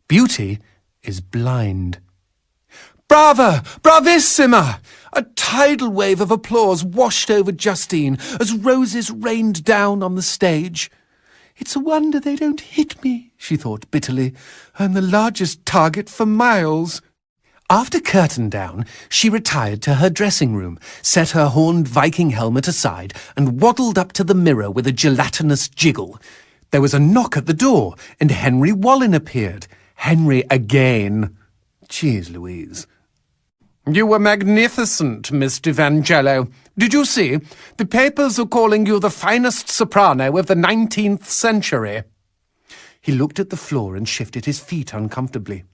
Beauty is blind. Brava! Bravissima! A tidal wave of applause washed over Justine as roses rained down on the stage. It's a wonder they don't hit me, she thought bitterly. I'm the largest target for miles. After curtain down, she retired to her dressing room, set her horned Viking helmet aside, and waddled up to the mirror with a gelatinous jiggle. There was a knock at the door, and Henry Wallin appeared. Henry again. Cheers, Louise. You were magnificent, Miss D'Evangelo. Did you see? The papers are calling you the finest soprano of the 19th century. He looked at the floor and shifted his feet uncomfortably.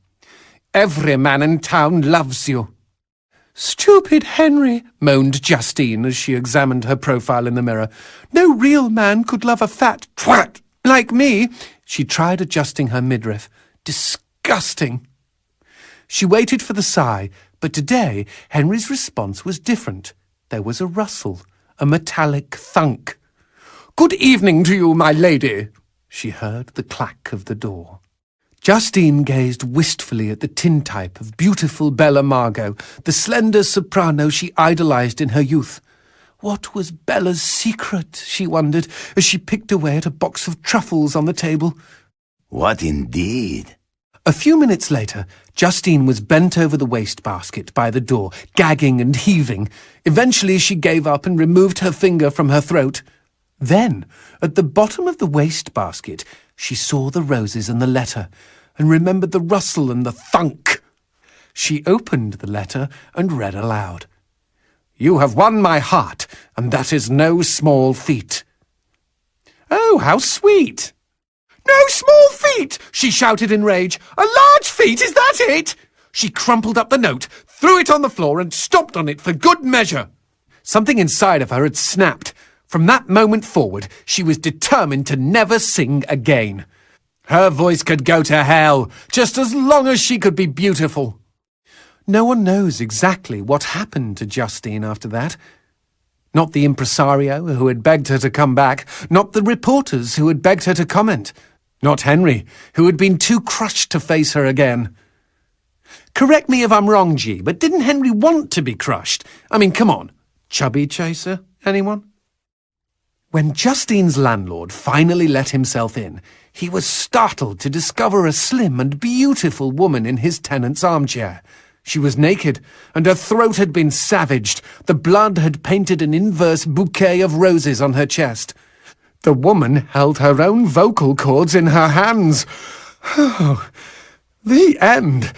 Every man in town loves you. Stupid Henry, moaned Justine as she examined her profile in the mirror. No real man could love a fat twat like me. She tried adjusting her midriff. Disgusting. She waited for the sigh, but today Henry's response was different. There was a rustle, a metallic thunk. Good evening to you, my lady. She heard the clack of the door. Justine gazed wistfully at the tintype of beautiful Bella Margot, the slender soprano she idolized in her youth. What was Bella's secret, she wondered, as she picked away at a box of truffles on the table. What indeed? A few minutes later, Justine was bent over the wastebasket by the door, gagging and heaving. Eventually she gave up and removed her finger from her throat. Then, at the bottom of the wastebasket, she saw the roses and the letter, and remembered the rustle and the thunk. She opened the letter and read aloud. You have won my heart, and that is no small feat. Oh, how sweet! No small feat! She shouted in rage. A large feat, is that it? She crumpled up the note, threw it on the floor, and stomped on it for good measure. Something inside of her had snapped. From that moment forward, she was determined to never sing again. Her voice could go to hell, just as long as she could be beautiful. No one knows exactly what happened to Justine after that. Not the impresario who had begged her to come back, not the reporters who had begged her to comment, not Henry, who had been too crushed to face her again. Correct me if I'm wrong, G, but didn't Henry want to be crushed? I mean, come on. Chubby chaser, anyone? When Justine's landlord finally let himself in, he was startled to discover a slim and beautiful woman in his tenant's armchair. She was naked, and her throat had been savaged. The blood had painted an inverse bouquet of roses on her chest. The woman held her own vocal cords in her hands. Oh, the end.